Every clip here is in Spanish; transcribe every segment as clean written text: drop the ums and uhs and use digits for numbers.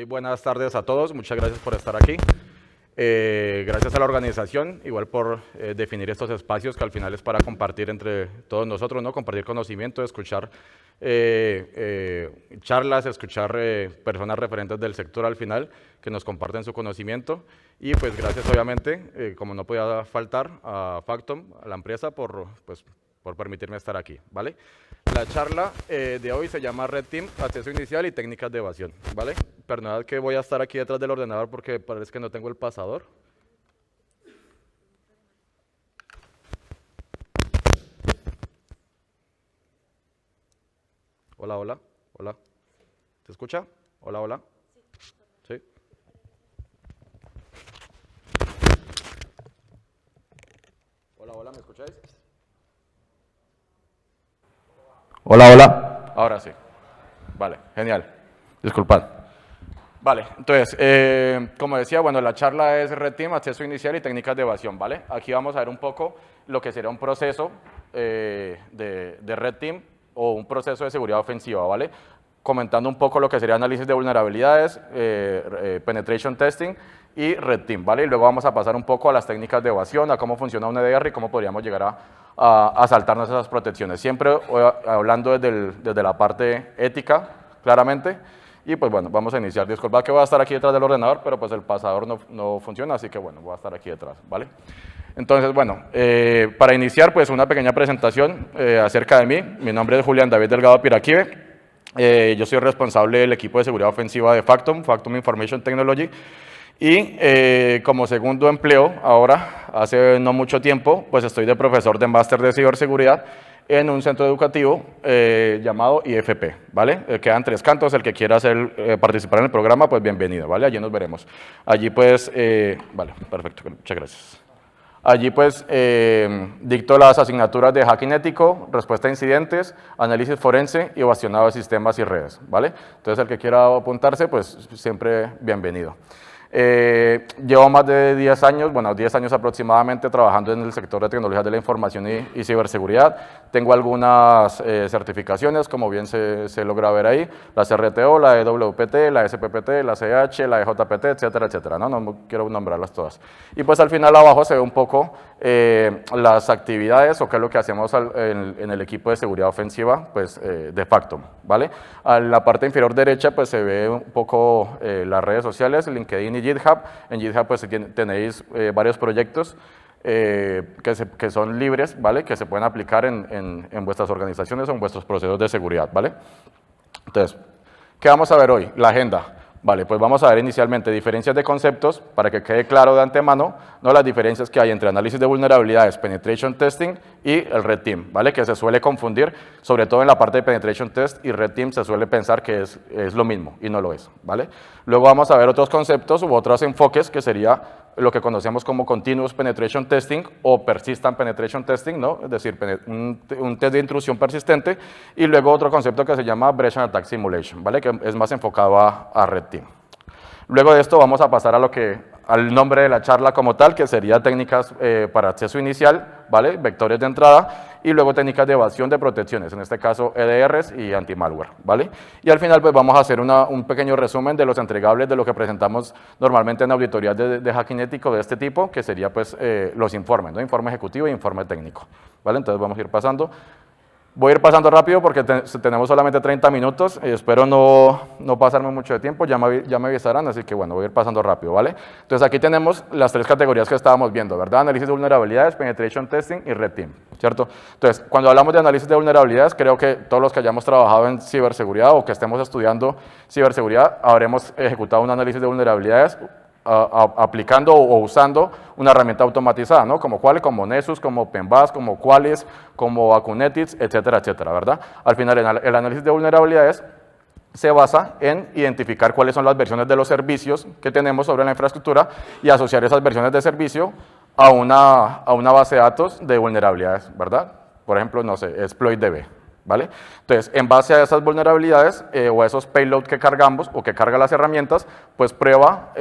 Muy buenas tardes a todos, muchas gracias por estar aquí. Gracias a la organización, igual por definir estos espacios que al final es para compartir entre todos nosotros, ¿no? Compartir conocimiento, escuchar charlas, escuchar personas referentes del sector al final que nos comparten su conocimiento y pues gracias obviamente, como no podía faltar, a Factom, a la empresa por permitirme estar aquí, ¿vale? La charla de hoy se llama Red Team, acceso inicial y técnicas de evasión, ¿vale? Perdonad que voy a estar aquí detrás del ordenador porque parece que no tengo el pasador. Hola, hola, hola. ¿Se escucha? Hola, hola. ¿Sí? Hola, hola, ¿me escucháis? Hola, hola. Ahora sí. Vale, genial. Disculpad. Vale, entonces, como decía, bueno, la charla es Red Team, acceso inicial y técnicas de evasión, ¿vale? Aquí vamos a ver un poco lo que sería un proceso de Red Team o un proceso de seguridad ofensiva, ¿vale? Comentando un poco lo que sería análisis de vulnerabilidades, penetration testing y Red Team, ¿vale? Y luego vamos a pasar un poco a las técnicas de evasión, a cómo funciona un EDR y cómo podríamos llegar a saltarnos esas protecciones. Siempre hablando desde la parte ética, claramente. Y pues bueno, vamos a iniciar. Disculpa que voy a estar aquí detrás del ordenador, pero pues el pasador no funciona, así que bueno, voy a estar aquí detrás, ¿vale? Entonces, bueno, para iniciar, pues una pequeña presentación acerca de mí. Mi nombre es Julián David Delgado Piraquive. Yo soy responsable del equipo de seguridad ofensiva de Factom, Factom Information Technology. Y como segundo empleo, ahora, hace no mucho tiempo, pues estoy de profesor de máster de ciberseguridad en un centro educativo llamado IFP, ¿vale? Quedan 3 cantos, el que quiera participar en el programa, pues bienvenido, ¿vale? Allí nos veremos. Allí pues, vale, perfecto, muchas gracias. Allí pues dicto las asignaturas de hacking ético, respuesta a incidentes, análisis forense y evasionado de sistemas y redes, ¿vale? Entonces el que quiera apuntarse, pues siempre bienvenido. Llevo más de 10 años, bueno, 10 años aproximadamente trabajando en el sector de tecnologías de la información y ciberseguridad. Tengo algunas certificaciones, como bien se logra ver ahí, la CRTO, la EWPT, la SPPT, la CH, la EJPT, etcétera, etcétera, no quiero nombrarlas todas. Y pues al final abajo se ve un poco las actividades o qué es lo que hacemos en el equipo de seguridad ofensiva, pues de Factom, ¿vale? A la parte inferior derecha pues se ve un poco las redes sociales, LinkedIn y GitHub. En GitHub pues tenéis varios proyectos que son libres, ¿vale? Que se pueden aplicar en vuestras organizaciones o en vuestros procesos de seguridad, ¿vale? Entonces, ¿qué vamos a ver hoy? La agenda. Vale, pues vamos a ver inicialmente diferencias de conceptos para que quede claro de antemano, ¿no? Las diferencias que hay entre análisis de vulnerabilidades, penetration testing y el Red Team, ¿vale? Que se suele confundir, sobre todo en la parte de penetration test y Red Team se suele pensar que es lo mismo y no lo es, ¿vale? Luego vamos a ver otros conceptos u otros enfoques que sería lo que conocemos como Continuous Penetration Testing o Persistent Penetration Testing, ¿no? Es decir, un test de intrusión persistente, y luego otro concepto que se llama Breach and Attack Simulation, ¿vale? Que es más enfocado a Red Team. Luego de esto vamos a pasar al nombre de la charla como tal, que sería técnicas para acceso inicial, ¿vale? Vectores de entrada, y luego técnicas de evasión de protecciones, en este caso EDRs y anti-malware, ¿vale? Y al final pues vamos a hacer un pequeño resumen de los entregables de lo que presentamos normalmente en auditorías de hacking ético de este tipo, que sería pues los informes, ¿no? Informe ejecutivo e informe técnico, ¿vale? Entonces vamos a ir pasando. Voy a ir pasando rápido porque tenemos solamente 30 minutos y espero no pasarme mucho de tiempo, ya me avisarán, así que bueno, voy a ir pasando rápido, ¿vale? Entonces aquí tenemos las 3 categorías que estábamos viendo, ¿verdad? Análisis de vulnerabilidades, penetration testing y Red Team, ¿cierto? Entonces, cuando hablamos de análisis de vulnerabilidades, creo que todos los que hayamos trabajado en ciberseguridad o que estemos estudiando ciberseguridad, habremos ejecutado un análisis de vulnerabilidades aplicando o usando una herramienta automatizada, ¿no? Como cuál, como Nessus, como Penbas, como Qualys, como Acunetics, etcétera, etcétera, ¿verdad? Al final, el análisis de vulnerabilidades se basa en identificar cuáles son las versiones de los servicios que tenemos sobre la infraestructura y asociar esas versiones de servicio a una base de datos de vulnerabilidades, ¿verdad? Por ejemplo, no sé, ExploitDB, ¿vale? Entonces, en base a esas vulnerabilidades o a esos payloads que cargamos o que cargan las herramientas, pues prueba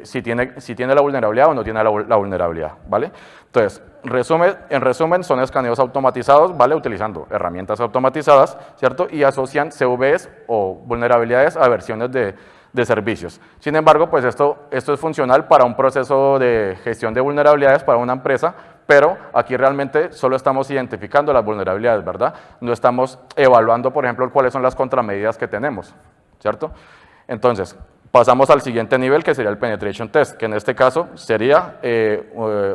si tiene la vulnerabilidad o no tiene la vulnerabilidad, ¿vale? Entonces, en resumen, son escaneos automatizados, ¿vale? Utilizando herramientas automatizadas, ¿cierto? Y asocian CVEs o vulnerabilidades a versiones de servicios. Sin embargo, pues esto es funcional para un proceso de gestión de vulnerabilidades para una empresa, pero aquí realmente solo estamos identificando las vulnerabilidades, ¿verdad? No estamos evaluando, por ejemplo, cuáles son las contramedidas que tenemos, ¿cierto? Entonces, pasamos al siguiente nivel, que sería el penetration test, que en este caso sería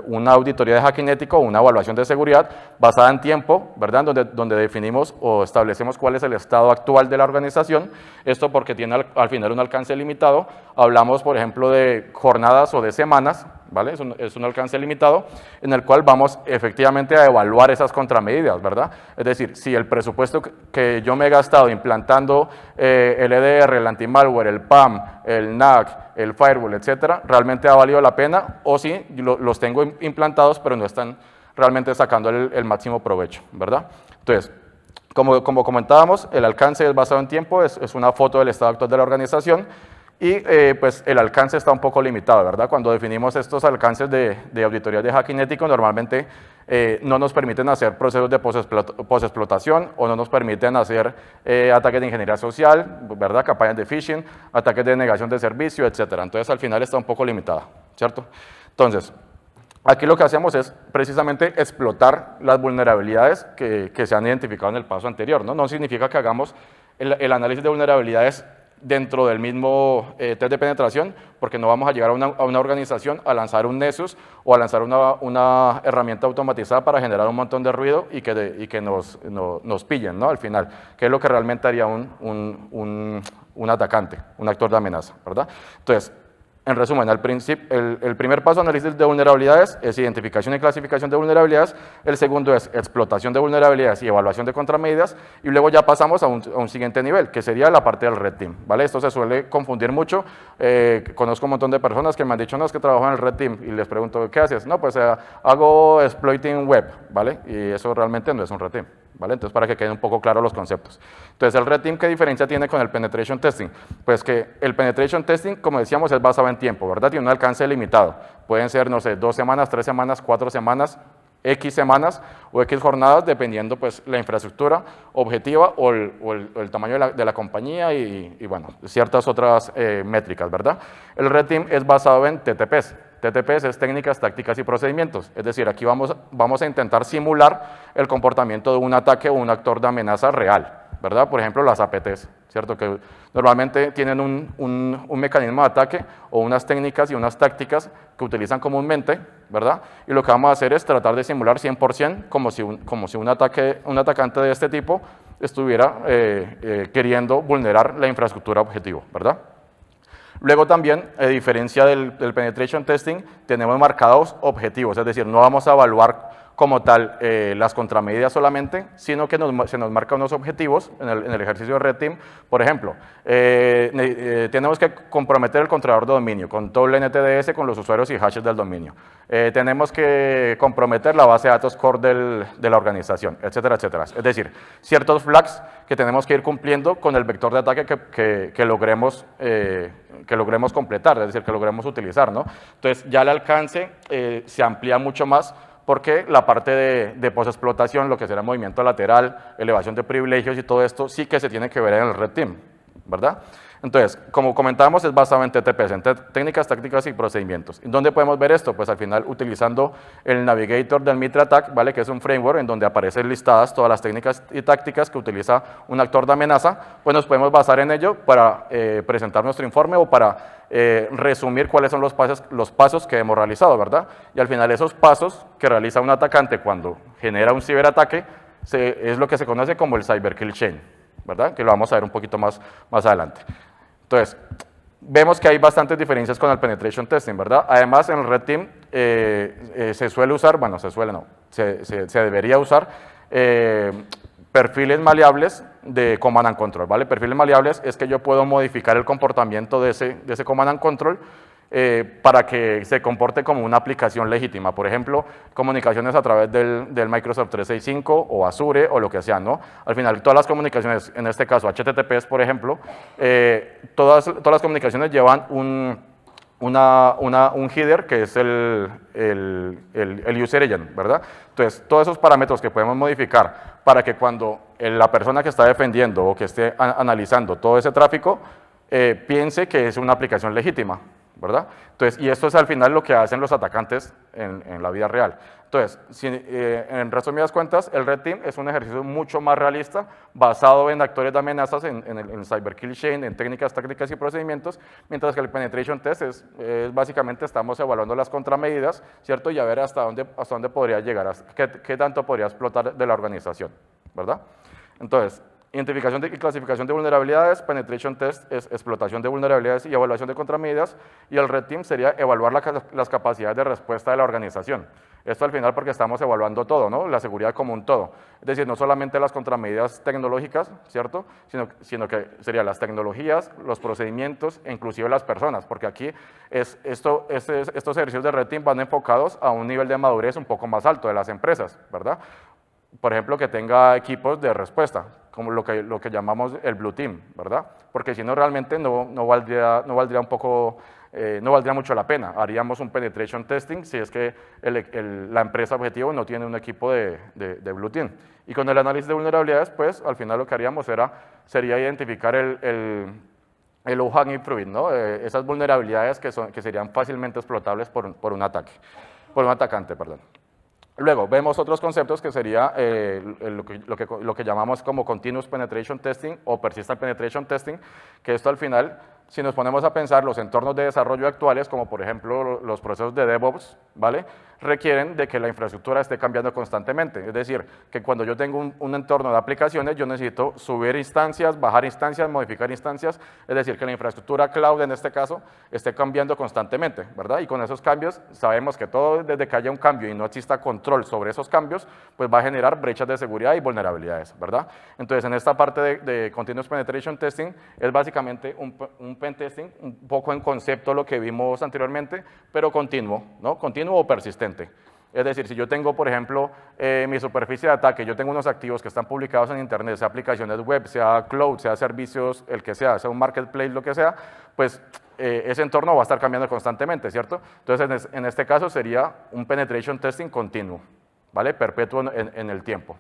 una auditoría de hacking ético o una evaluación de seguridad basada en tiempo, ¿verdad? Donde definimos o establecemos cuál es el estado actual de la organización. Esto porque tiene al final un alcance limitado. Hablamos, por ejemplo, de jornadas o de semanas, ¿vale? Es un alcance limitado en el cual vamos efectivamente a evaluar esas contramedidas, ¿verdad? Es decir, si el presupuesto que yo me he gastado implantando el EDR, el anti-malware, el PAM, el NAC, el firewall, etcétera, realmente ha valido la pena, o si los tengo implantados pero no están realmente sacando el máximo provecho, ¿verdad? Entonces, como comentábamos, el alcance es basado en tiempo, es una foto del estado actual de la organización. Y pues el alcance está un poco limitado, ¿verdad? Cuando definimos estos alcances de auditoría de hacking ético, normalmente no nos permiten hacer procesos de posexplotación o no nos permiten hacer ataques de ingeniería social, ¿verdad? Campañas de phishing, ataques de negación de servicio, etcétera. Entonces al final está un poco limitada, ¿cierto? Entonces, aquí lo que hacemos es precisamente explotar las vulnerabilidades que se han identificado en el paso anterior, ¿no? No significa que hagamos el análisis de vulnerabilidades dentro del mismo test de penetración, porque no vamos a llegar a una organización a lanzar un Nessus o a lanzar una herramienta automatizada para generar un montón de ruido y que nos pillen, ¿no? Al final, que es lo que realmente haría un atacante, un actor de amenaza, ¿verdad? Entonces, en resumen, el primer paso de análisis de vulnerabilidades es identificación y clasificación de vulnerabilidades, el segundo es explotación de vulnerabilidades y evaluación de contramedidas, y luego ya pasamos a un siguiente nivel, que sería la parte del Red Team, ¿vale? Esto se suele confundir mucho, conozco un montón de personas que me han dicho, no, es que trabajo en el Red Team, y les pregunto, ¿qué haces? No, pues hago exploiting web, ¿vale? Y eso realmente no es un Red Team, ¿vale? Entonces, para que queden un poco claros los conceptos. Entonces, el Red Team, ¿qué diferencia tiene con el Penetration Testing? Pues que el Penetration Testing, como decíamos, es basado en tiempo, ¿verdad? Tiene un alcance limitado. Pueden ser, no sé, 2 semanas, 3 semanas, 4 semanas, X semanas o X jornadas, dependiendo, pues, la infraestructura objetiva o el tamaño de la compañía y, bueno, ciertas otras métricas, ¿verdad? El Red Team es basado en TTPs. TTPs es técnicas, tácticas y procedimientos. Es decir, aquí vamos a intentar simular el comportamiento de un ataque o un actor de amenaza real, ¿verdad? Por ejemplo, las APTs, ¿cierto? Que normalmente tienen un mecanismo de ataque o unas técnicas y unas tácticas que utilizan comúnmente, ¿verdad? Y lo que vamos a hacer es tratar de simular 100% como si un atacante de este tipo estuviera queriendo vulnerar la infraestructura objetivo, ¿verdad? Luego también, a diferencia del penetration testing, tenemos marcados objetivos, es decir, no vamos a evaluar como tal las contramedidas solamente, sino que se nos marcan unos objetivos en el ejercicio de Red Team. Por ejemplo, tenemos que comprometer el controlador de dominio con todo el NTDS, con los usuarios y hashes del dominio. Tenemos que comprometer la base de datos core de la organización, etcétera, etcétera. Es decir, ciertos flags que tenemos que ir cumpliendo con el vector de ataque que logremos completar, es decir, que logremos utilizar, ¿no? Entonces, ya el alcance se amplía mucho más porque la parte de posexplotación, lo que será movimiento lateral, elevación de privilegios y todo esto, sí que se tiene que ver en el Red Team, ¿verdad? Entonces, como comentábamos, es basado en TTPs, en técnicas, tácticas y procedimientos. ¿Dónde podemos ver esto? Pues al final utilizando el Navigator del Mitre Attack, ¿vale? Que es un framework en donde aparecen listadas todas las técnicas y tácticas que utiliza un actor de amenaza, pues nos podemos basar en ello para presentar nuestro informe o para resumir cuáles son los pasos que hemos realizado, ¿verdad? Y al final esos pasos que realiza un atacante cuando genera un ciberataque es lo que se conoce como el Cyber Kill Chain, ¿verdad? Que lo vamos a ver un poquito más adelante. Entonces, vemos que hay bastantes diferencias con el Penetration Testing, ¿verdad? Además, en el Red Team se suele usar, bueno, se debería usar perfiles maleables de Command and Control, ¿vale? Perfiles maleables es que yo puedo modificar el comportamiento de ese Command and Control para que se comporte como una aplicación legítima. Por ejemplo, comunicaciones a través del Microsoft 365 o Azure o lo que sea, ¿no? Al final, todas las comunicaciones, en este caso HTTPS, por ejemplo, todas las comunicaciones llevan un header que es el user agent, ¿verdad? Entonces, todos esos parámetros que podemos modificar para que cuando la persona que está defendiendo o que esté analizando todo ese tráfico piense que es una aplicación legítima, ¿verdad? Entonces, y esto es al final lo que hacen los atacantes en la vida real. Entonces, en resumidas cuentas, el Red Team es un ejercicio mucho más realista, basado en actores de amenazas, en Cyber Kill Chain, en técnicas, tácticas y procedimientos, mientras que el Penetration Test es básicamente estamos evaluando las contramedidas, ¿cierto? Y a ver hasta dónde podría llegar, qué tanto podría explotar de la organización, ¿verdad? Entonces, identificación y clasificación de vulnerabilidades, penetration test es explotación de vulnerabilidades y evaluación de contramedidas, y el Red Team sería evaluar las capacidades de respuesta de la organización. Esto al final porque estamos evaluando todo, ¿no? La seguridad como un todo. Es decir, no solamente las contramedidas tecnológicas, ¿cierto? Sino que serían las tecnologías, los procedimientos e inclusive las personas, porque aquí estos ejercicios de Red Team van enfocados a un nivel de madurez un poco más alto de las empresas, ¿verdad? Por ejemplo, que tenga equipos de respuesta, como lo que llamamos el Blue Team, ¿verdad? Porque si no, realmente no valdría mucho la pena. Haríamos un penetration testing si es que la empresa objetivo no tiene un equipo de Blue Team. Y con el análisis de vulnerabilidades, pues, al final lo que haríamos sería identificar el low-hanging fruit, ¿no? Esas vulnerabilidades que serían fácilmente explotables por un atacante, perdón. Luego, vemos otros conceptos que sería lo que llamamos como Continuous Penetration Testing o Persistent Penetration Testing, que esto al final, si nos ponemos a pensar, los entornos de desarrollo actuales, como por ejemplo los procesos de DevOps, ¿vale?, requieren de que la infraestructura esté cambiando constantemente. Es decir, que cuando yo tengo un entorno de aplicaciones, yo necesito subir instancias, bajar instancias, modificar instancias, es decir, que la infraestructura cloud en este caso esté cambiando constantemente, ¿verdad? Y con esos cambios sabemos que todo desde que haya un cambio y no exista control sobre esos cambios, pues va a generar brechas de seguridad y vulnerabilidades, ¿verdad? Entonces, en esta parte de Continuous Penetration Testing es básicamente un pen testing, un poco en concepto lo que vimos anteriormente, pero continuo, ¿no? Continuo o persistente. Es decir, si yo tengo, por ejemplo, mi superficie de ataque, yo tengo unos activos que están publicados en Internet, sea aplicaciones web, sea cloud, sea servicios, el que sea un marketplace, lo que sea, pues ese entorno va a estar cambiando constantemente, ¿cierto? Entonces, en este caso sería un penetration testing continuo, ¿vale? Perpetuo en el tiempo.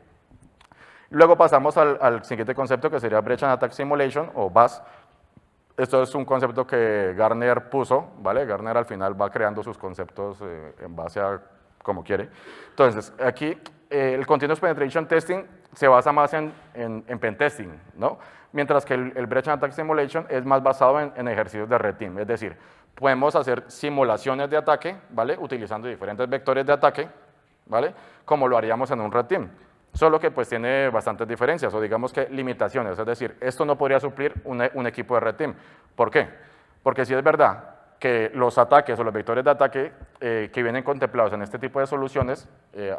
Luego pasamos al siguiente concepto, que sería Breach and Attack Simulation, o BAS. Esto es un concepto que Gartner puso, ¿vale? Gartner al final va creando sus conceptos en base a como quiere. Entonces, aquí el Continuous Penetration Testing se basa más en pentesting, ¿no? Mientras que el Breach and Attack Simulation es más basado en ejercicios de Red Team, es decir, podemos hacer simulaciones de ataque, ¿vale?, utilizando diferentes vectores de ataque, ¿vale?, como lo haríamos en un Red Team. Solo que pues tiene bastantes diferencias o digamos que limitaciones, es decir, esto no podría suplir un equipo de Red Team. ¿Por qué? Porque si es verdad que los ataques o los vectores de ataque que vienen contemplados en este tipo de soluciones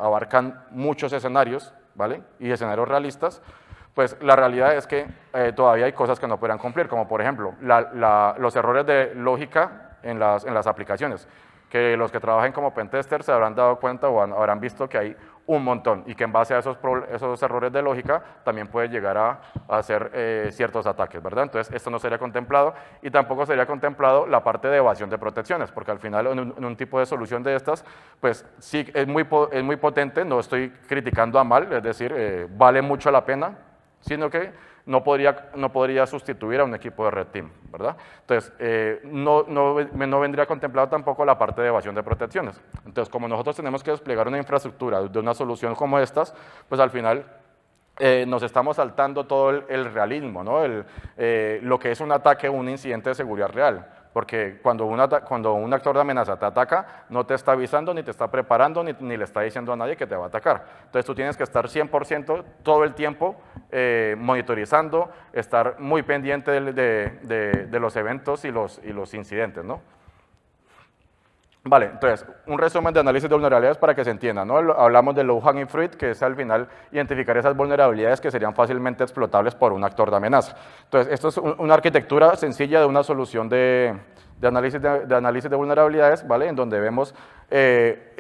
abarcan muchos escenarios, ¿vale?, y escenarios realistas, pues la realidad es que todavía hay cosas que no podrán cumplir, como por ejemplo los errores de lógica en las aplicaciones, que los que trabajen como pentesters se habrán dado cuenta o habrán visto que hay un montón y que en base a esos errores de lógica también puede llegar a hacer ciertos ataques, ¿verdad? Entonces, esto no sería contemplado y tampoco sería contemplado la parte de evasión de protecciones, porque al final en un tipo de solución de estas, pues sí, es muy potente, no estoy criticando a mal, es decir, vale mucho la pena, sino que no podría sustituir a un equipo de Red Team, ¿verdad? Entonces, no vendría contemplado tampoco la parte de evasión de protecciones. Entonces, como nosotros tenemos que desplegar una infraestructura de una solución como estas, pues al final nos estamos saltando todo el realismo, ¿no? Lo que es un ataque o un incidente de seguridad real. Porque cuando un actor de amenaza te ataca, no te está avisando, ni te está preparando, ni le está diciendo a nadie que te va a atacar. Entonces tú tienes que estar 100% todo el tiempo monitorizando, estar muy pendiente de los eventos y los incidentes, ¿no? Vale, entonces, un resumen de análisis de vulnerabilidades para que se entienda, ¿no? Hablamos de low hanging fruit, que es al final identificar esas vulnerabilidades que serían fácilmente explotables por un actor de amenaza. Entonces, esto es una arquitectura sencilla de una solución de análisis de vulnerabilidades, ¿vale? En donde vemos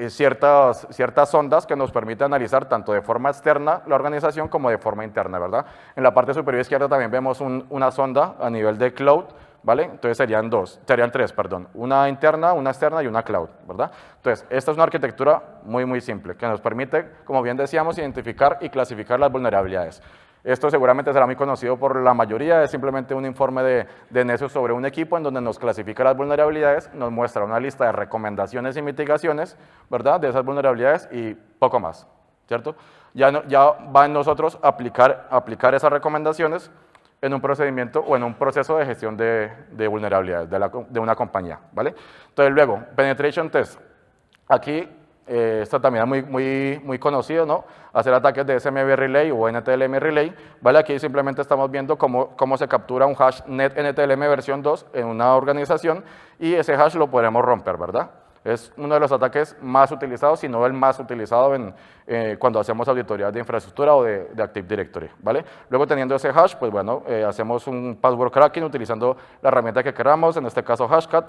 ciertas ondas que nos permiten analizar tanto de forma externa la organización como de forma interna, ¿verdad? En la parte superior izquierda también vemos una sonda a nivel de cloud, ¿vale? Entonces serían tres, una interna, una externa y una cloud, ¿verdad? Entonces, esta es una arquitectura muy simple que nos permite, como bien decíamos, identificar y clasificar las vulnerabilidades. Esto seguramente será muy conocido por la mayoría, es simplemente un informe de Nessus sobre un equipo en donde nos clasifica las vulnerabilidades, nos muestra una lista de recomendaciones y mitigaciones, ¿verdad?, de esas vulnerabilidades y poco más, ¿cierto? Ya va en nosotros aplicar esas recomendaciones en un procedimiento o en un proceso de gestión de vulnerabilidades de una compañía, ¿vale? Entonces luego, penetration test. Aquí, esto también es muy conocido, ¿no? Hacer ataques de SMB Relay o NTLM Relay, ¿vale? Aquí simplemente estamos viendo cómo se captura un hash net NTLM versión 2 en una organización y ese hash lo podemos romper, ¿verdad? Es uno de los ataques más utilizados, si no el más utilizado cuando hacemos auditorías de infraestructura o de Active Directory, ¿vale? Luego teniendo ese hash, pues bueno, hacemos un password cracking utilizando la herramienta que queramos, en este caso Hashcat.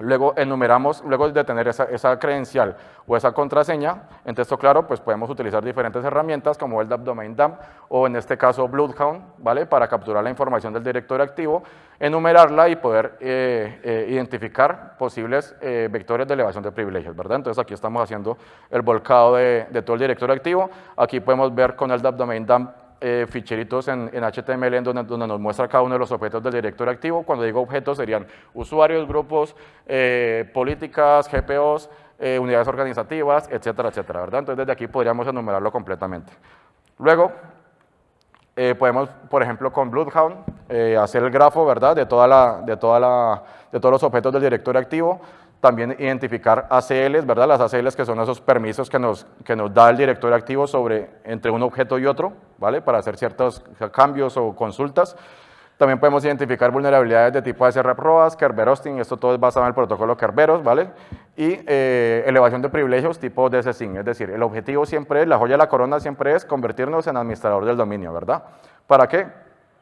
Luego enumeramos, luego de tener esa credencial o esa contraseña en texto claro, pues podemos utilizar diferentes herramientas como el DAP Domain Dump o en este caso Bloodhound, ¿vale? Para capturar la información del directorio activo, enumerarla y poder identificar posibles vectores de elevación de privilegios, ¿verdad? Entonces aquí estamos haciendo el volcado de todo el directorio activo. Aquí podemos ver con el DAP Domain Dump ficheritos en HTML en donde nos muestra cada uno de los objetos del directorio activo. Cuando digo objetos serían usuarios, grupos, políticas, GPOs, unidades organizativas, etcétera, etcétera, ¿verdad? Entonces desde aquí podríamos enumerarlo completamente. Luego podemos, por ejemplo, con Bloodhound hacer el grafo, ¿verdad? De todos los objetos del directorio activo. También identificar ACLs, ¿verdad? Las ACLs que son esos permisos que nos da el directorio activo entre un objeto y otro, ¿vale? Para hacer ciertos cambios o consultas. También podemos identificar vulnerabilidades de tipo SRF ROAS, Kerberos, esto todo es basado en el protocolo Kerberos, ¿vale? Y elevación de privilegios tipo DSSync, es decir, el objetivo siempre es, la joya de la corona siempre es convertirnos en administrador del dominio, ¿verdad? ¿Para qué?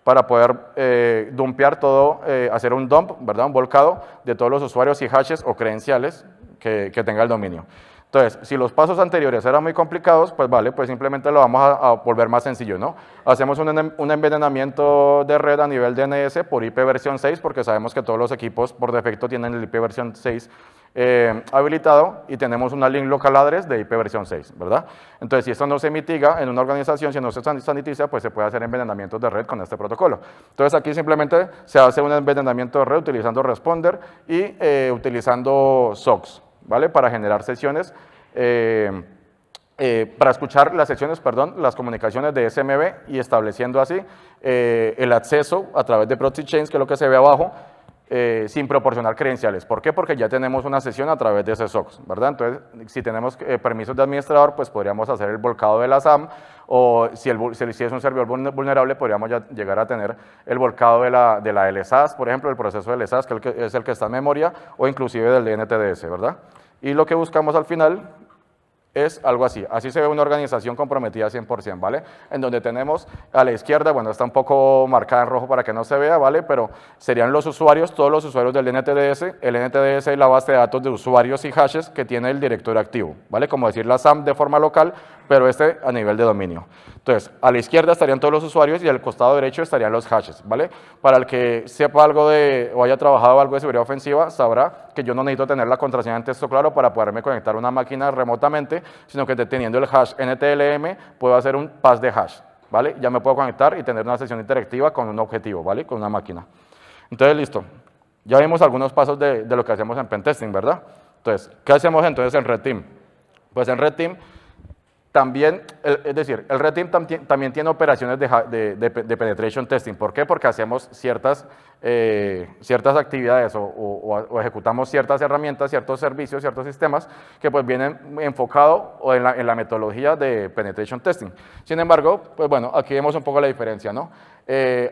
Para poder dumpear todo, hacer un dump, ¿verdad? Un volcado de todos los usuarios y hashes o credenciales que tenga el dominio. Entonces, si los pasos anteriores eran muy complicados, pues vale, pues simplemente lo vamos a volver más sencillo, ¿no? Hacemos un envenenamiento de red a nivel DNS por IP versión 6, porque sabemos que todos los equipos por defecto tienen el IP versión 6 habilitado y tenemos una link local address de IP versión 6, ¿verdad? Entonces, si esto no se mitiga en una organización, si no se sanitiza, pues se puede hacer envenenamientos de red con este protocolo. Entonces, aquí simplemente se hace un envenenamiento de red utilizando Responder y utilizando SOCs, ¿vale? Para generar sesiones, para escuchar las sesiones, perdón, las comunicaciones de SMB y estableciendo así el acceso a través de proxy chains, que es lo que se ve abajo, sin proporcionar credenciales. ¿Por qué? Porque ya tenemos una sesión a través de ese SOC, ¿verdad? Entonces, si tenemos permisos de administrador, pues podríamos hacer el volcado de la SAM, o si es un servidor vulnerable, podríamos ya llegar a tener el volcado de la LSAS, por ejemplo, el proceso de LSAS, que es el que está en memoria, o inclusive del NTDS, ¿verdad? Y lo que buscamos al final es algo así. Así se ve una organización comprometida 100%, ¿vale? En donde tenemos a la izquierda, bueno, está un poco marcada en rojo para que no se vea, ¿vale? Pero serían los usuarios, todos los usuarios del NTDS. El NTDS es la base de datos de usuarios y hashes que tiene el directorio activo, ¿vale? Como decir la SAM de forma local, pero a nivel de dominio. Entonces, a la izquierda estarían todos los usuarios y al costado derecho estarían los hashes, ¿vale? Para el que sepa algo o haya trabajado algo de seguridad ofensiva, sabrá que yo no necesito tener la contraseña en texto claro para poderme conectar a una máquina remotamente, sino que teniendo el hash NTLM puedo hacer un pass de hash, ¿vale? Ya me puedo conectar y tener una sesión interactiva con un objetivo, ¿vale? Con una máquina. Entonces, listo. Ya vimos algunos pasos de lo que hacemos en pentesting, ¿verdad? Entonces, ¿qué hacemos entonces en Red Team? Pues en Red Team también, es decir, el Red Team también tiene operaciones de penetration testing. ¿Por qué? Porque hacemos ciertas actividades o ejecutamos ciertas herramientas, ciertos servicios, ciertos sistemas que pues vienen enfocados en la metodología de penetration testing. Sin embargo, pues bueno, aquí vemos un poco la diferencia, ¿no?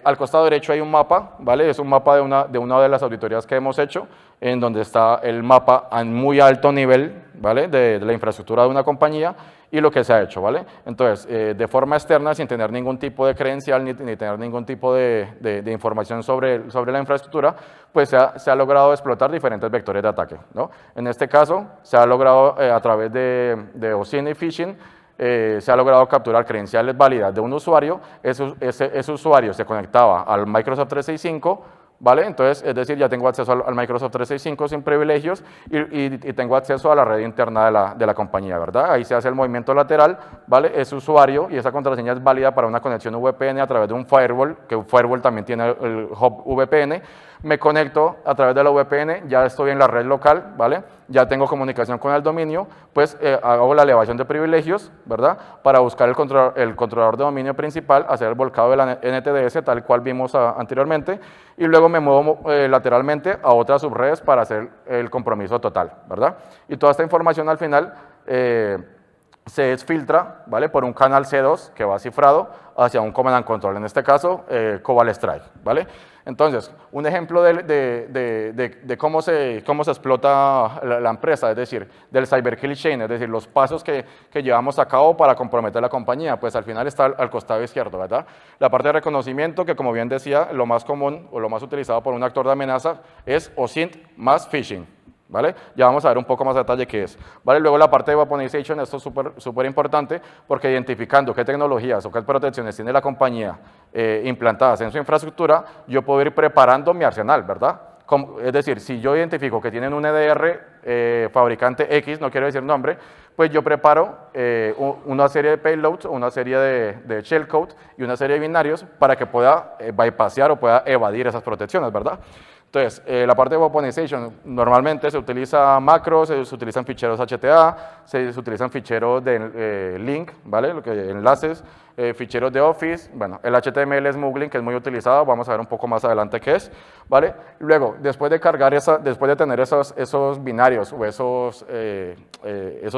Al costado derecho hay un mapa, ¿vale? Es un mapa de una de las auditorías que hemos hecho, en donde está el mapa a muy alto nivel, ¿vale? De la infraestructura de una compañía y lo que se ha hecho, ¿vale? Entonces, de forma externa, sin tener ningún tipo de credencial ni tener ningún tipo de información sobre la infraestructura, pues se ha logrado explotar diferentes vectores de ataque, ¿no? En este caso, se ha logrado a través de OSINT y phishing, se ha logrado capturar credenciales válidas de un usuario. Ese usuario se conectaba al Microsoft 365, ¿vale? Entonces, es decir, ya tengo acceso al Microsoft 365 sin privilegios y tengo acceso a la red interna de la compañía, ¿verdad? Ahí se hace el movimiento lateral, ¿vale? Ese usuario y esa contraseña es válida para una conexión VPN a través de un firewall, que un firewall también tiene el hub VPN. Me conecto a través de la VPN, ya estoy en la red local, ¿vale? Ya tengo comunicación con el dominio, pues hago la elevación de privilegios, ¿verdad? Para buscar el controlador de dominio principal, hacer el volcado de la NTDS, tal cual vimos anteriormente, y luego me muevo lateralmente a otras subredes para hacer el compromiso total, ¿verdad? Y toda esta información al final se exfiltra, ¿vale? Por un canal C2 que va cifrado hacia un Command and Control, en este caso Cobalt Strike, ¿vale? Entonces, un ejemplo de cómo se explota la empresa, es decir, del cyber kill chain, es decir, los pasos que llevamos a cabo para comprometer la compañía, pues al final está al costado izquierdo, ¿verdad? La parte de reconocimiento, que como bien decía, lo más común o lo más utilizado por un actor de amenaza es OSINT más phishing, ¿vale? Ya vamos a ver un poco más de detalle qué es, ¿vale? Luego la parte de weaponization, esto es súper importante porque identificando qué tecnologías o qué protecciones tiene la compañía implantadas en su infraestructura, yo puedo ir preparando mi arsenal, ¿verdad? Es decir, si yo identifico que tienen un EDR fabricante X, no quiero decir nombre, pues yo preparo una serie de payloads, una serie de shellcode y una serie de binarios para que pueda bypassear o pueda evadir esas protecciones, ¿verdad? Entonces, la parte de weaponization, normalmente se utiliza macros, se utilizan ficheros HTA, se utilizan ficheros de link, ¿vale? Lo que, enlaces, ficheros de Office, bueno, el HTML smuggling, que es muy utilizado, vamos a ver un poco más adelante qué es, ¿vale? Luego, después de cargar después de tener esos binarios o esos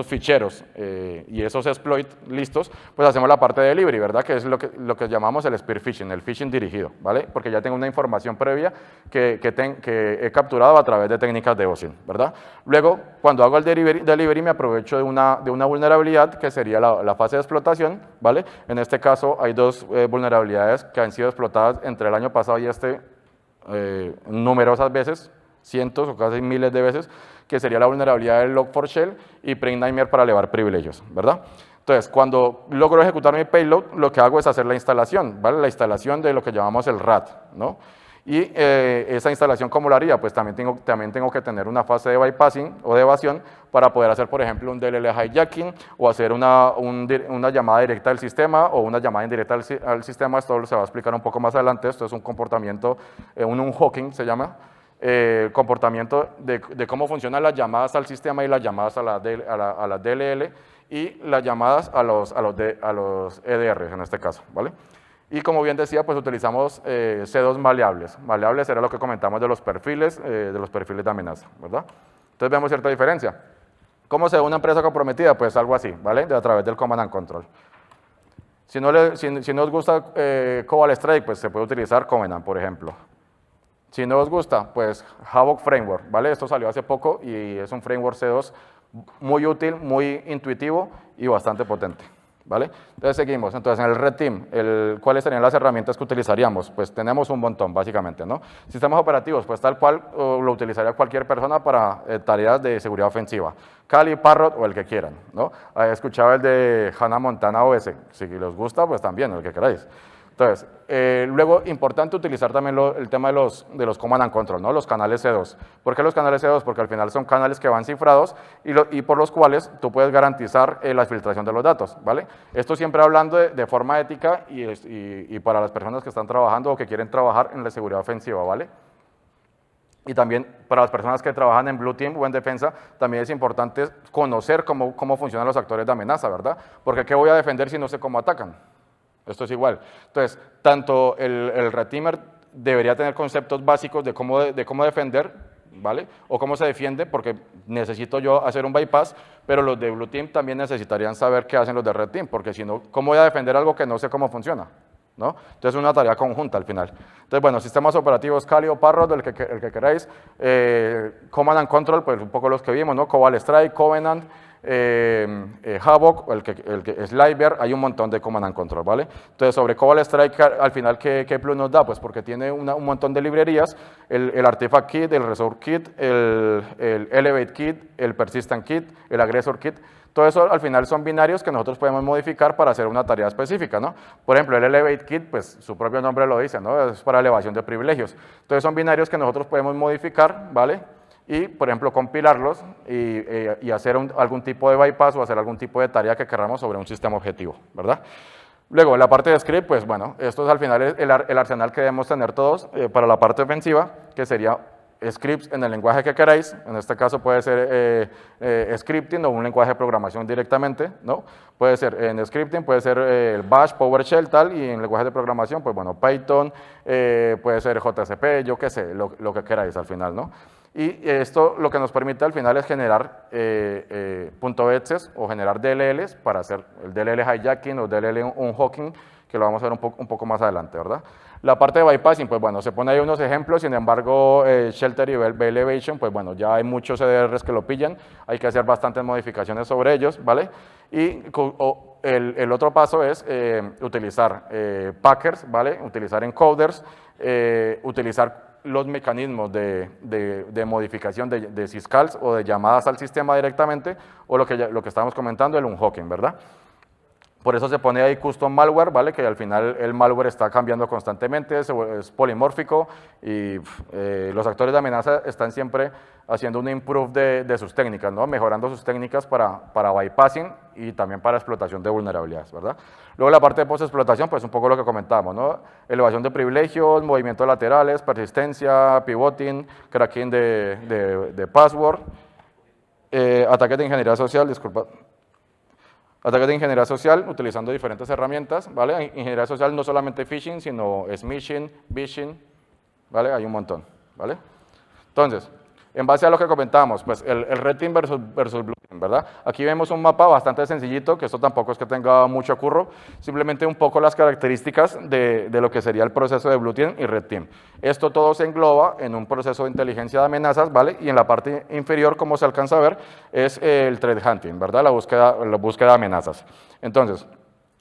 ficheros y esos exploits listos, pues hacemos la parte de delivery, ¿verdad? Que es lo que llamamos el spear phishing, el phishing dirigido, ¿vale? Porque ya tengo una información previa que he capturado a través de técnicas de OSINT, ¿verdad? Luego, cuando hago el delivery me aprovecho de una vulnerabilidad que sería la fase de explotación, ¿vale? En este caso hay dos vulnerabilidades que han sido explotadas entre el año pasado y numerosas veces, cientos o casi miles de veces, que sería la vulnerabilidad del Log4Shell y Print Nightmare para elevar privilegios, ¿verdad? Entonces, cuando logro ejecutar mi payload, lo que hago es hacer la instalación, ¿vale? La instalación de lo que llamamos el RAT, ¿no? Y esa instalación, ¿cómo lo haría? Pues también tengo que tener una fase de bypassing o de evasión para poder hacer, por ejemplo, un DLL hijacking o hacer una llamada directa del sistema o una llamada indirecta al sistema. Esto se va a explicar un poco más adelante. Esto es un comportamiento, un hawking se llama, comportamiento de cómo funcionan las llamadas al sistema y las llamadas a la DLL y las llamadas a los EDRs en este caso, ¿vale? Y como bien decía, pues utilizamos C2 maleables. Maleables era lo que comentamos de los perfiles de amenaza, ¿verdad? Entonces vemos cierta diferencia. ¿Cómo se ve una empresa comprometida? Pues algo así, ¿vale? A través del Command and Control. Si no os gusta Cobalt Strike, pues se puede utilizar Covenant, por ejemplo. Si no os gusta, pues Havoc Framework, ¿vale? Esto salió hace poco y es un framework C2 muy útil, muy intuitivo y bastante potente, ¿vale? Entonces seguimos. Entonces en el Red Team, ¿cuáles serían las herramientas que utilizaríamos? Pues tenemos un montón, básicamente, ¿no? Sistemas operativos, pues tal cual lo utilizaría cualquier persona para tareas de seguridad ofensiva. Kali, Parrot o el que quieran, ¿no? Escuchaba el de Hannah Montana OS. Si les gusta, pues también, el que queráis. Entonces, luego, importante utilizar también el tema de los Command and Control, ¿no? Los canales C2. ¿Por qué los canales C2? Porque al final son canales que van cifrados y por los cuales tú puedes garantizar la filtración de los datos, ¿vale? Esto siempre hablando de forma ética y para las personas que están trabajando o que quieren trabajar en la seguridad ofensiva, ¿vale? Y también para las personas que trabajan en Blue Team o en defensa, también es importante conocer cómo funcionan los actores de amenaza, ¿verdad? Porque ¿qué voy a defender si no sé cómo atacan? Esto es igual. Entonces, tanto el Red Teamer debería tener conceptos básicos de cómo defender, ¿vale? O cómo se defiende, porque necesito yo hacer un bypass, pero los de Blue Team también necesitarían saber qué hacen los de Red Team, porque si no, ¿cómo voy a defender algo que no sé cómo funciona? ¿No? Entonces es una tarea conjunta al final. Entonces, bueno, sistemas operativos Kali o Parrot, el que queráis, Command and Control, pues un poco los que vimos, ¿no? Cobalt Strike, Covenant, Havoc, el que es Livebear, hay un montón de Command and Control, ¿vale? Entonces, sobre Cobalt Strike, al final, ¿qué plus nos da? Pues porque tiene un montón de librerías, el Artifact Kit, el Resource Kit, el Elevate Kit, el Persistent Kit, el Aggressor Kit. todo eso al final son binarios que nosotros podemos modificar para hacer una tarea específica, ¿no? Por ejemplo, el Elevate Kit, pues su propio nombre lo dice, ¿no? Es para elevación de privilegios. Entonces son binarios que nosotros podemos modificar, ¿vale? Y, por ejemplo, compilarlos y hacer algún tipo de bypass o hacer algún tipo de tarea que queramos sobre un sistema objetivo, ¿verdad? Luego, en la parte de script, pues bueno, esto es al final el arsenal que debemos tener todos para la parte ofensiva, que sería scripts en el lenguaje que queráis. En este caso puede ser scripting o un lenguaje de programación directamente, ¿no? Puede ser en scripting, puede ser el Bash, PowerShell, tal, y en lenguaje de programación, pues bueno, Python, puede ser JCP, yo qué sé, lo que queráis al final, ¿no? Y esto lo que nos permite al final es generar .exes o generar DLLs para hacer el DLL hijacking o DLL unhooking, que lo vamos a ver un poco más adelante, ¿verdad? La parte de bypassing, pues bueno, se pone ahí unos ejemplos, sin embargo, Shelter y Elevation, pues bueno, ya hay muchos CDRs que lo pillan, hay que hacer bastantes modificaciones sobre ellos, ¿vale? Y el otro paso es utilizar packers, ¿vale? Utilizar encoders, utilizar los mecanismos de modificación de syscalls o de llamadas al sistema directamente, o lo que estábamos comentando, el unhooking, ¿verdad? Por eso se pone ahí custom malware, ¿vale? Que al final el malware está cambiando constantemente, es polimórfico y los actores de amenaza están siempre haciendo un improve de sus técnicas, ¿no? Mejorando sus técnicas para bypassing y también para explotación de vulnerabilidades, ¿verdad? Luego la parte de post-explotación, pues un poco lo que comentábamos, ¿no? Elevación de privilegios, movimientos laterales, persistencia, pivoting, cracking de password, ataques de ingeniería social, disculpa. Ataques de ingeniería social utilizando diferentes herramientas, ¿vale? Ingeniería social no solamente phishing, sino smishing, vishing, ¿vale? Hay un montón, ¿vale? Entonces, en base a lo que comentábamos, pues el Red Team versus Blue Team, ¿verdad? Aquí vemos un mapa bastante sencillito, que esto tampoco es que tenga mucho curro, simplemente un poco las características de lo que sería el proceso de Blue Team y Red Team. Esto todo se engloba en un proceso de inteligencia de amenazas, ¿vale? Y en la parte inferior, como se alcanza a ver, es el threat hunting, ¿verdad? La búsqueda de amenazas. Entonces,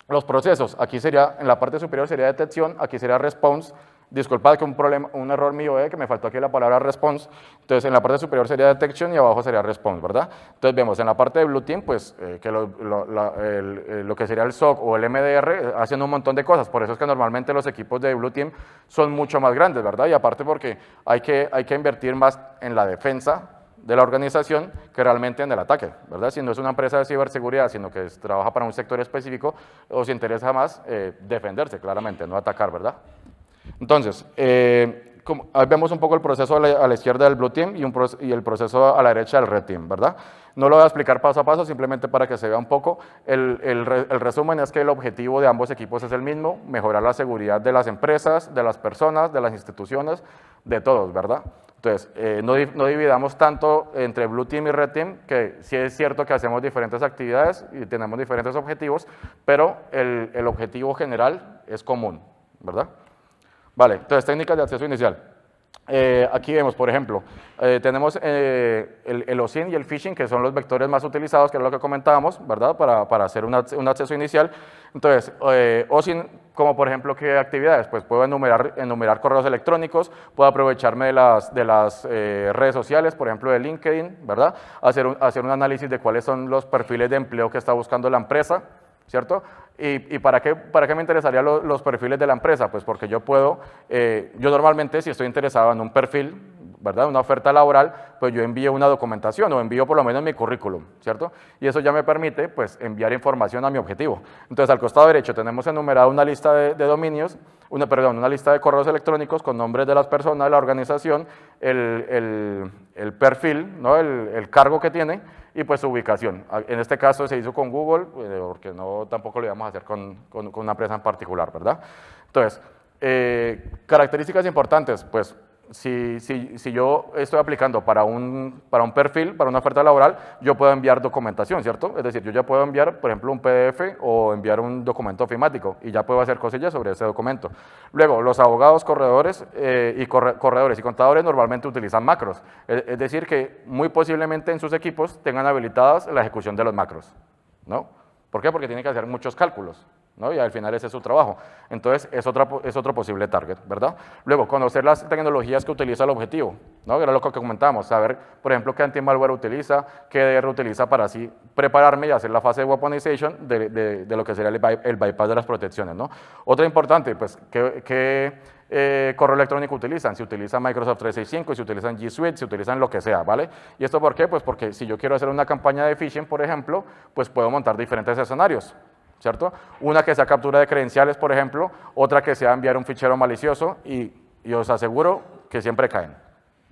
los procesos, aquí sería, en la parte superior sería detección, aquí sería response. Disculpad que un error mío, que me faltó aquí la palabra response. Entonces, en la parte superior sería detection y abajo sería response, ¿verdad? Entonces, vemos en la parte de Blue Team, pues, que lo que sería el SOC o el MDR hacen un montón de cosas. Por eso es que normalmente los equipos de Blue Team son mucho más grandes, ¿verdad? Y aparte porque hay que invertir más en la defensa de la organización que realmente en el ataque, ¿verdad? Si no es una empresa de ciberseguridad, sino que trabaja para un sector específico, os interesa más defenderse, claramente, no atacar, ¿verdad? Entonces, ahí vemos un poco el proceso a la izquierda del Blue Team y el proceso a la derecha del Red Team, ¿verdad? No lo voy a explicar paso a paso, simplemente para que se vea un poco. El resumen es que el objetivo de ambos equipos es el mismo, mejorar la seguridad de las empresas, de las personas, de las instituciones, de todos, ¿verdad? Entonces, no dividamos tanto entre Blue Team y Red Team, que sí es cierto que hacemos diferentes actividades y tenemos diferentes objetivos, pero el objetivo general es común, ¿verdad? Vale, entonces técnicas de acceso inicial. Aquí vemos, por ejemplo, tenemos el OSINT y el phishing, que son los vectores más utilizados, que es lo que comentábamos, ¿verdad? Para hacer un acceso inicial. Entonces, OSINT, como por ejemplo, ¿qué actividades? Pues puedo enumerar correos electrónicos, puedo aprovecharme de las redes sociales, por ejemplo, de LinkedIn, ¿verdad? Hacer un análisis de cuáles son los perfiles de empleo que está buscando la empresa, ¿cierto? ¿Y para qué me interesarían los perfiles de la empresa? Pues porque yo normalmente si estoy interesado en un perfil, ¿verdad? Una oferta laboral, pues yo envío una documentación o envío por lo menos mi currículum, ¿cierto? Y eso ya me permite, pues, enviar información a mi objetivo. Entonces, al costado derecho tenemos enumerado una lista de dominios, una lista de correos electrónicos con nombres de las personas, de la organización, el perfil, ¿no? El cargo que tiene y pues su ubicación. En este caso se hizo con Google, porque tampoco lo íbamos a hacer con una empresa en particular, ¿verdad? Entonces, características importantes, pues si yo estoy aplicando para un perfil, para una oferta laboral, yo puedo enviar documentación, ¿cierto? Es decir, yo ya puedo enviar, por ejemplo, un PDF o enviar un documento ofimático y ya puedo hacer cosillas sobre ese documento. Luego, los abogados, corredores y contadores normalmente utilizan macros, es decir, que muy posiblemente en sus equipos tengan habilitadas la ejecución de los macros, ¿no? ¿Por qué? Porque tienen que hacer muchos cálculos, ¿no? Y al final ese es su trabajo. Entonces, es otro posible target, ¿verdad? Luego, conocer las tecnologías que utiliza el objetivo, ¿no? Era lo que comentábamos, saber, por ejemplo, qué anti-malware utiliza, qué DR utiliza para así prepararme y hacer la fase de weaponization de lo que sería el bypass de las protecciones, ¿no? Otra importante, pues, ¿qué correo electrónico utilizan? Si utilizan Microsoft 365, si utilizan G Suite, si utilizan lo que sea, ¿vale? ¿Y esto por qué? Pues porque si yo quiero hacer una campaña de phishing, por ejemplo, pues puedo montar diferentes escenarios, ¿cierto? Una que sea captura de credenciales, por ejemplo, otra que sea enviar un fichero malicioso y os aseguro que siempre caen,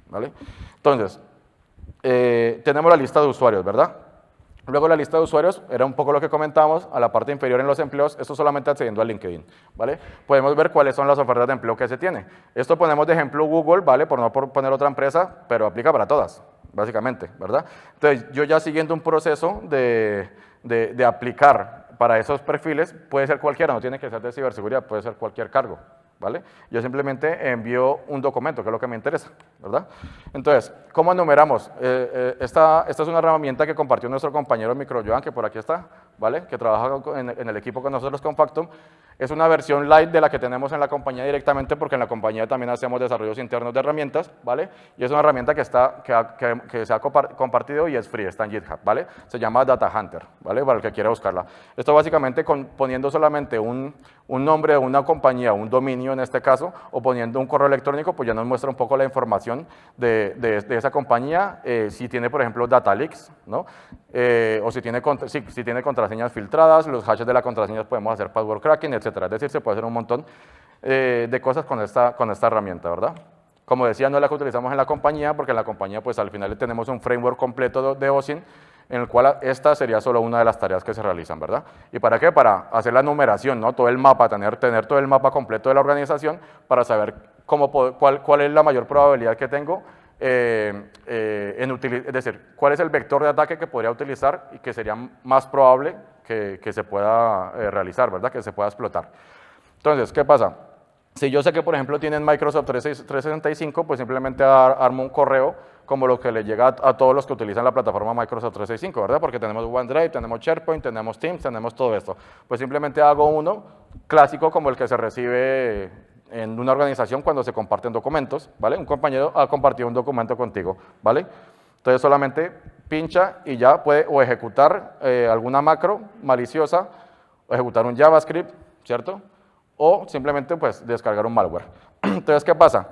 ¿vale? Entonces, tenemos la lista de usuarios, ¿verdad? Luego la lista de usuarios era un poco lo que comentamos, a la parte inferior en los empleos, esto solamente accediendo a LinkedIn, ¿vale? Podemos ver cuáles son las ofertas de empleo que se tiene. Esto ponemos de ejemplo Google, ¿vale? Por no poner otra empresa, pero aplica para todas, básicamente, ¿verdad? Entonces, yo ya siguiendo un proceso de aplicar para esos perfiles, puede ser cualquiera, no tiene que ser de ciberseguridad, puede ser cualquier cargo, ¿vale? Yo simplemente envío un documento, que es lo que me interesa, ¿verdad? Entonces, ¿cómo enumeramos? Esta es una herramienta que compartió nuestro compañero Microjoan, que por aquí está, ¿vale? Que trabaja en el equipo con nosotros con Factum. Es una versión light de la que tenemos en la compañía directamente, porque en la compañía también hacemos desarrollos internos de herramientas, ¿vale? Y es una herramienta que se ha compartido y es free, está en GitHub, ¿vale? Se llama Data Hunter, ¿vale? Para el que quiera buscarla. Esto básicamente poniendo solamente un nombre de una compañía, un dominio en este caso, o poniendo un correo electrónico, pues ya nos muestra un poco la información de esa compañía, si tiene, por ejemplo, data leaks, ¿no? O si tiene contraseñas filtradas, los hashes de las contraseñas podemos hacer password cracking, etcétera. Es decir, se puede hacer un montón de cosas con esta herramienta, ¿verdad? Como decía, no es la que utilizamos en la compañía, porque en la compañía, pues al final tenemos un framework completo de OSINT, en el cual esta sería solo una de las tareas que se realizan, ¿verdad? ¿Y para qué? Para hacer la numeración, ¿no? Todo el mapa, tener todo el mapa completo de la organización para saber cuál es la mayor probabilidad que tengo es decir, cuál es el vector de ataque que podría utilizar y que sería más probable que se pueda realizar, ¿verdad? Que se pueda explotar. Entonces, ¿qué pasa? Si yo sé que, por ejemplo, tienen Microsoft 365, pues simplemente armo un correo como lo que le llega a todos los que utilizan la plataforma Microsoft 365, ¿verdad? Porque tenemos OneDrive, tenemos SharePoint, tenemos Teams, tenemos todo esto. Pues simplemente hago uno clásico como el que se recibe en una organización cuando se comparten documentos, ¿vale? Un compañero ha compartido un documento contigo, ¿vale? Entonces solamente pincha y ya puede o ejecutar alguna macro maliciosa, o ejecutar un JavaScript, ¿cierto? O simplemente pues descargar un malware. Entonces, ¿qué pasa?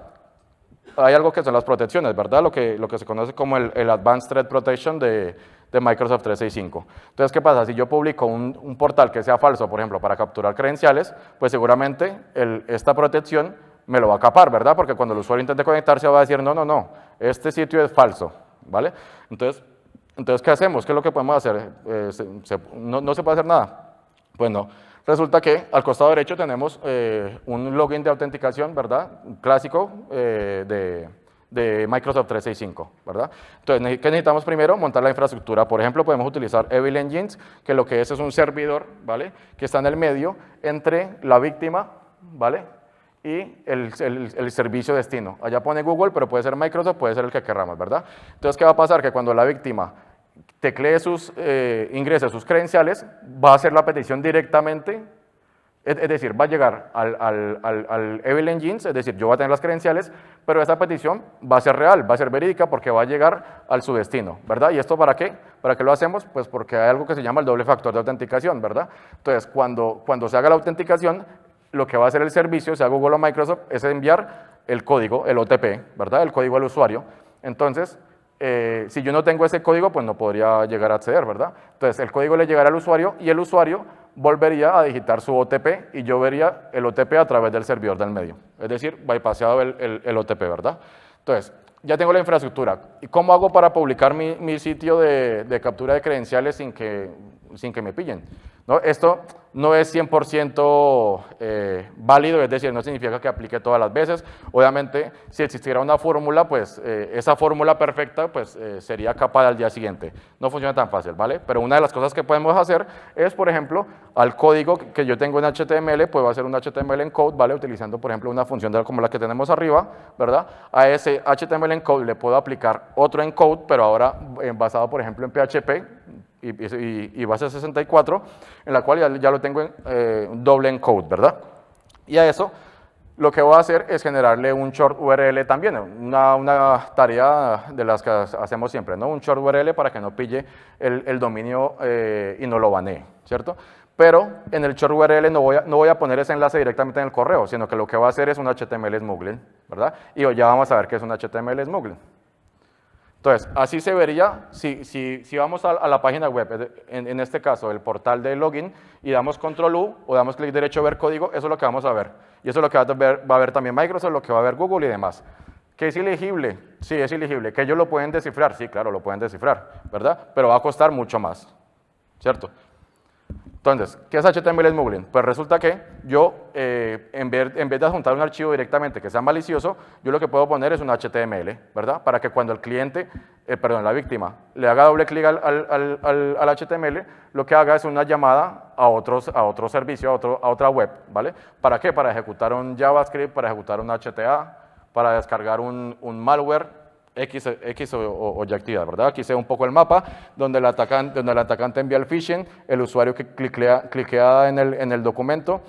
Hay algo que son las protecciones, ¿verdad? Lo que se conoce como el Advanced Threat Protection de Microsoft 365. Entonces, ¿qué pasa? Si yo publico un portal que sea falso, por ejemplo, para capturar credenciales, pues seguramente esta protección me lo va a capar, ¿verdad? Porque cuando el usuario intente conectarse va a decir, no, este sitio es falso, ¿vale? Entonces ¿qué hacemos? ¿Qué es lo que podemos hacer? ¿No se puede hacer nada? Pues no. Resulta que al costado derecho tenemos un login de autenticación, ¿verdad? Clásico de Microsoft 365, ¿verdad? Entonces, ¿qué necesitamos primero? Montar la infraestructura. Por ejemplo, podemos utilizar Evil Engines, que lo que es un servidor, ¿vale? Que está en el medio entre la víctima, ¿vale? Y el servicio destino. Allá pone Google, pero puede ser Microsoft, puede ser el que querramos, ¿verdad? Entonces, ¿qué va a pasar? Que cuando la víctima teclee ingrese sus credenciales, va a hacer la petición directamente, es decir, va a llegar al Evil Engines, es decir, yo voy a tener las credenciales, pero esa petición va a ser real, va a ser verídica porque va a llegar al su destino, ¿verdad? ¿Y esto para qué? ¿Para qué lo hacemos? Pues porque hay algo que se llama el doble factor de autenticación, ¿verdad? Entonces, cuando se haga la autenticación, lo que va a hacer el servicio, sea Google o Microsoft, es enviar el código, el OTP, ¿verdad? El código al usuario. Entonces, si yo no tengo ese código, pues no podría llegar a acceder, ¿verdad? Entonces, el código le llegará al usuario y el usuario volvería a digitar su OTP y yo vería el OTP a través del servidor del medio. Es decir, bypassado el OTP, ¿verdad? Entonces, ya tengo la infraestructura. ¿Y cómo hago para publicar mi sitio de captura de credenciales sin que me pillen? ¿No? Esto no es 100% válido, es decir, no significa que aplique todas las veces. Obviamente, si existiera una fórmula, pues esa fórmula perfecta pues, sería capaz al día siguiente. No funciona tan fácil, ¿vale? Pero una de las cosas que podemos hacer es, por ejemplo, al código que yo tengo en HTML, puedo hacer un HTML encode, ¿vale? Utilizando, por ejemplo, una función como la que tenemos arriba, ¿verdad? A ese HTML encode le puedo aplicar otro encode, pero ahora basado, por ejemplo, en PHP, y base 64, en la cual ya lo tengo en doble encode, ¿verdad? Y a eso lo que voy a hacer es generarle un short URL también, una tarea de las que hacemos siempre, ¿no? Un short URL para que no pille el dominio y no lo banee, ¿cierto? Pero en el short URL no voy a poner ese enlace directamente en el correo, sino que lo que voy a hacer es un HTML smuggling, ¿verdad? Y ya vamos a ver qué es un HTML smuggling. Entonces, así se vería si vamos a la página web, en este caso el portal de login, y damos control U o damos clic derecho a ver código, eso es lo que vamos a ver. Y eso es lo que va a ver también Microsoft, lo que va a ver Google y demás. ¿Que es ilegible? Sí, es ilegible. ¿Que ellos lo pueden descifrar? Sí, claro, lo pueden descifrar, ¿verdad? Pero va a costar mucho más, ¿cierto? Entonces, ¿qué es HTML smuggling? Pues resulta que yo, en vez de adjuntar un archivo directamente que sea malicioso, yo lo que puedo poner es un HTML, ¿verdad? Para que cuando el cliente, perdón, la víctima, le haga doble clic al HTML, lo que haga es una llamada a otro servicio, a otra web, ¿vale? ¿Para qué? Para ejecutar un JavaScript, para ejecutar un HTA, para descargar un malware, X o Y actividad, ¿verdad? Aquí se ve un poco el mapa, donde el atacante envía el phishing, el usuario que cliquea en el documento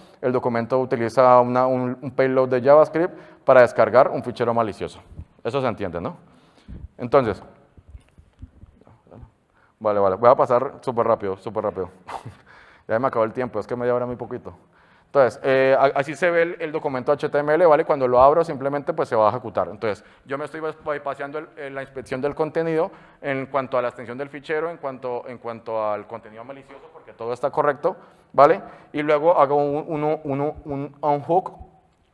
utiliza un payload de JavaScript para descargar un fichero malicioso. Eso se entiende, ¿no? Entonces, vale, voy a pasar súper rápido. Ya me acabó el tiempo, es que media hora muy poquito. Entonces, así se ve el documento HTML, ¿vale? Cuando lo abro simplemente pues se va a ejecutar. Entonces, yo me estoy bypassando la inspección del contenido en cuanto a la extensión del fichero, en cuanto al contenido malicioso, porque todo está correcto, ¿vale? Y luego hago un unhook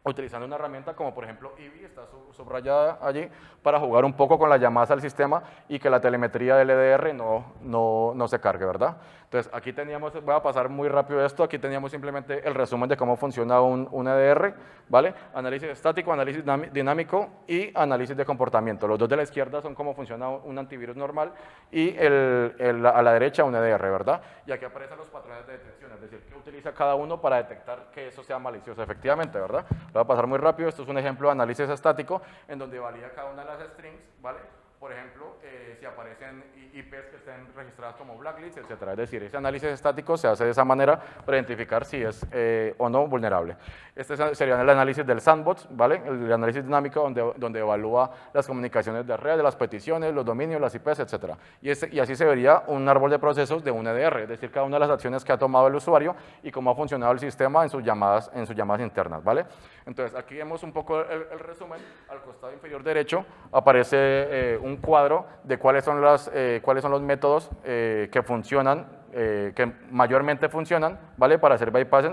utilizando una herramienta como por ejemplo Eevee, está subrayada allí, para jugar un poco con las llamadas al sistema y que la telemetría del EDR no se cargue, ¿verdad? Entonces, aquí teníamos, voy a pasar muy rápido esto, aquí teníamos simplemente el resumen de cómo funciona un EDR, ¿vale? Análisis estático, análisis dinámico y análisis de comportamiento. Los dos de la izquierda son cómo funciona un antivirus normal y a la derecha un EDR, ¿verdad? Y aquí aparecen los patrones de detección, es decir, qué utiliza cada uno para detectar que eso sea malicioso efectivamente, ¿verdad? Lo voy a pasar muy rápido, esto es un ejemplo de análisis estático en donde valida cada una de las strings, ¿vale? Por ejemplo, si aparecen IPs que estén registradas como blacklist, etcétera. Es decir, ese análisis estático se hace de esa manera para identificar si es o no vulnerable. Este sería el análisis del sandbox, ¿vale? El análisis dinámico donde evalúa las comunicaciones de red, las peticiones, los dominios, las IPs, etcétera. Y así se vería un árbol de procesos de un EDR, es decir, cada una de las acciones que ha tomado el usuario y cómo ha funcionado el sistema en sus llamadas internas, ¿vale? Entonces, aquí vemos un poco el resumen. Al costado inferior derecho aparece un cuadro de cuáles son los métodos que funcionan, que mayormente funcionan, ¿vale? Para hacer bypassing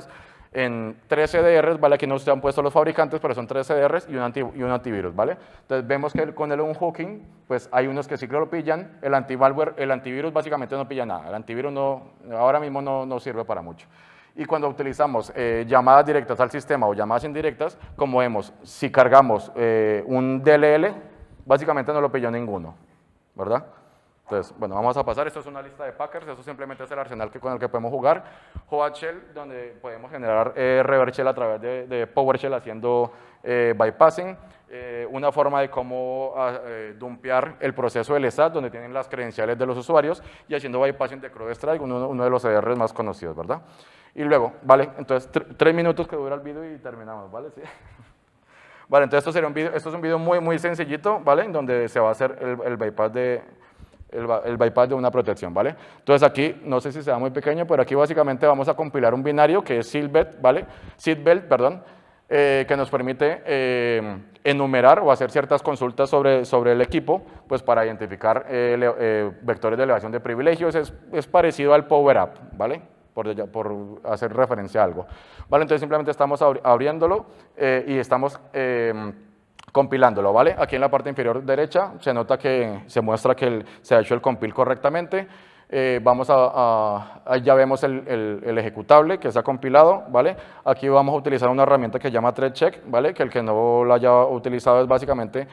en 3 CDRs, ¿vale? Aquí no se han puesto los fabricantes, pero son 3 CDRs y un antivirus, ¿vale? Entonces vemos que con el unhooking, pues hay unos que sí que lo pillan, el antimalware, el antivirus básicamente no pilla nada, el antivirus ahora mismo no sirve para mucho. Y cuando utilizamos llamadas directas al sistema o llamadas indirectas, como vemos, si cargamos un DLL, básicamente no lo pilló ninguno, ¿verdad? Entonces, bueno, vamos a pasar. Esto es una lista de packers, eso simplemente es el arsenal con el que podemos jugar. Shell, donde podemos generar reverse shell a través de PowerShell haciendo bypassing. Una forma de cómo dumpear el proceso del ESAT, donde tienen las credenciales de los usuarios, y haciendo bypassing de CrowdStrike, uno de los EDRs más conocidos, ¿verdad? Y luego, ¿vale? Entonces, 3 minutos que dura el video y terminamos, ¿vale? Sí. Vale, entonces esto es un video muy sencillito, ¿vale? En donde se va a hacer el bypass de una protección, ¿vale? Entonces aquí, no sé si sea muy pequeño, pero aquí básicamente vamos a compilar un binario que es seatbelt, ¿vale? Que nos permite enumerar o hacer ciertas consultas sobre el equipo, pues para identificar vectores de elevación de privilegios. Es parecido al Power App, ¿vale? Por hacer referencia a algo. ¿Vale? Entonces simplemente estamos abriéndolo y estamos compilándolo, ¿vale? Aquí en la parte inferior derecha se nota que se muestra que se ha hecho el compile correctamente. Ahí ya vemos el ejecutable que se ha compilado, ¿vale? Aquí vamos a utilizar una herramienta que se llama ThreadCheck, ¿vale? Que el que no la haya utilizado es básicamente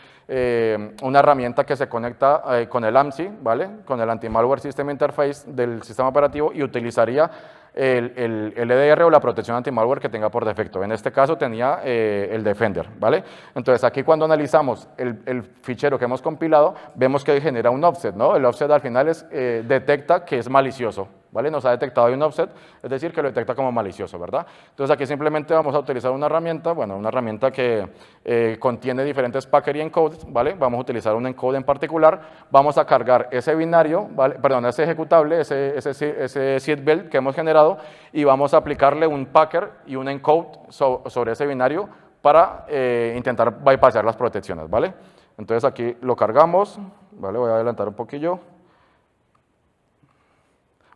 una herramienta que se conecta con el AMSI, ¿vale? Con el Anti-Malware System Interface del sistema operativo y utilizaría el EDR o la protección anti-malware que tenga por defecto. En este caso tenía el Defender, ¿vale? Entonces aquí cuando analizamos el fichero que hemos compilado, vemos que genera un offset, ¿no? El offset al final detecta que es malicioso, ¿vale? Nos ha detectado un offset, es decir, que lo detecta como malicioso, ¿verdad? Entonces aquí simplemente vamos a utilizar una herramienta, bueno, una herramienta que contiene diferentes packer y encodes, ¿vale? Vamos a utilizar un encode en particular, vamos a cargar ese binario, ¿vale? Perdón, ese ejecutable, ese seatbelt que hemos generado y vamos a aplicarle un packer y un encode sobre ese binario para intentar bypassar las protecciones, ¿vale? Entonces aquí lo cargamos, ¿vale? Voy a adelantar un poquillo.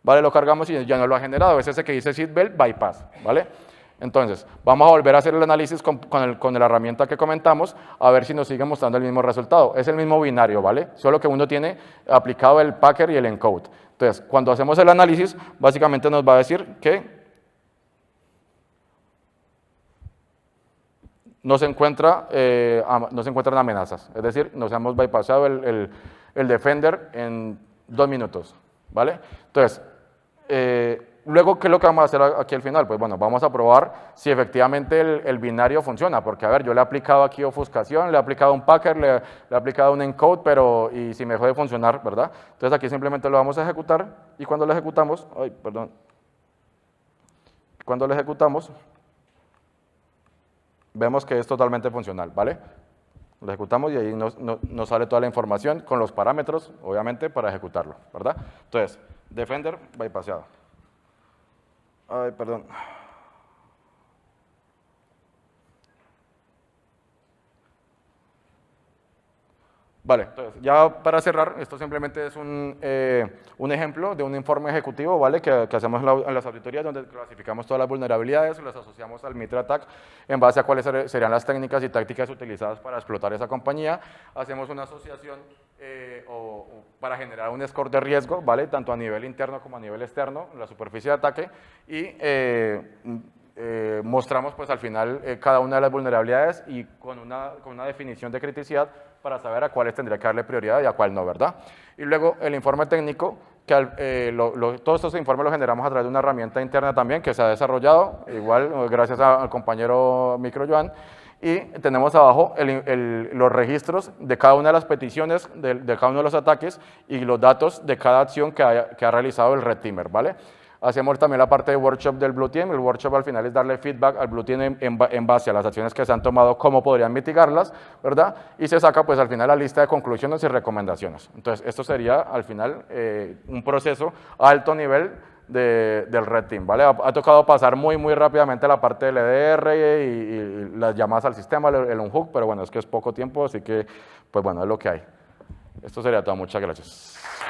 ¿Vale? Lo cargamos y ya no lo ha generado, es ese que dice seatbelt bypass, ¿vale? Entonces, vamos a volver a hacer el análisis con la herramienta que comentamos, a ver si nos sigue mostrando el mismo resultado. Es el mismo binario, ¿vale? Solo que uno tiene aplicado el packer y el encode. Entonces, cuando hacemos el análisis, básicamente nos va a decir que no se encuentran amenazas, es decir, nos hemos bypassado el Defender en 2 minutos, ¿vale? Entonces, luego, ¿qué es lo que vamos a hacer aquí al final? Pues bueno, vamos a probar si efectivamente el binario funciona, porque a ver, yo le he aplicado aquí ofuscación, le he aplicado un packer, le he aplicado un encode, pero y si me dejó de funcionar, ¿verdad? Entonces aquí simplemente lo vamos a ejecutar y cuando lo ejecutamos, cuando lo ejecutamos, vemos que es totalmente funcional, ¿vale? Lo ejecutamos y ahí nos sale toda la información con los parámetros, obviamente, para ejecutarlo, ¿verdad? Entonces, Defender bypassado. Ay, perdón. Vale, entonces ya para cerrar, esto simplemente es un ejemplo de un informe ejecutivo, ¿vale? Que hacemos en las auditorías donde clasificamos todas las vulnerabilidades y las asociamos al MITRE ATT&CK en base a cuáles serían las técnicas y tácticas utilizadas para explotar esa compañía. Hacemos una asociación para generar un score de riesgo, ¿vale? Tanto a nivel interno como a nivel externo, la superficie de ataque y mostramos pues al final cada una de las vulnerabilidades y con una definición de criticidad para saber a cuáles tendría que darle prioridad y a cuál no, ¿verdad? Y luego el informe técnico, que todos estos informes los generamos a través de una herramienta interna también que se ha desarrollado, igual gracias al compañero Micro Joan, y tenemos abajo los registros de cada una de las peticiones, de cada uno de los ataques y los datos de cada acción que ha realizado el Red Teamer, ¿vale? Hacemos también la parte de workshop del Blue Team. El workshop al final es darle feedback al Blue Team en base a las acciones que se han tomado, cómo podrían mitigarlas, ¿verdad? Y se saca pues al final la lista de conclusiones y recomendaciones. Entonces, esto sería al final un proceso a alto nivel del Red Team, ¿vale? Ha tocado pasar muy rápidamente la parte del EDR y las llamadas al sistema, el unhook, pero bueno, es que es poco tiempo, así que pues bueno, es lo que hay. Esto sería todo, muchas gracias.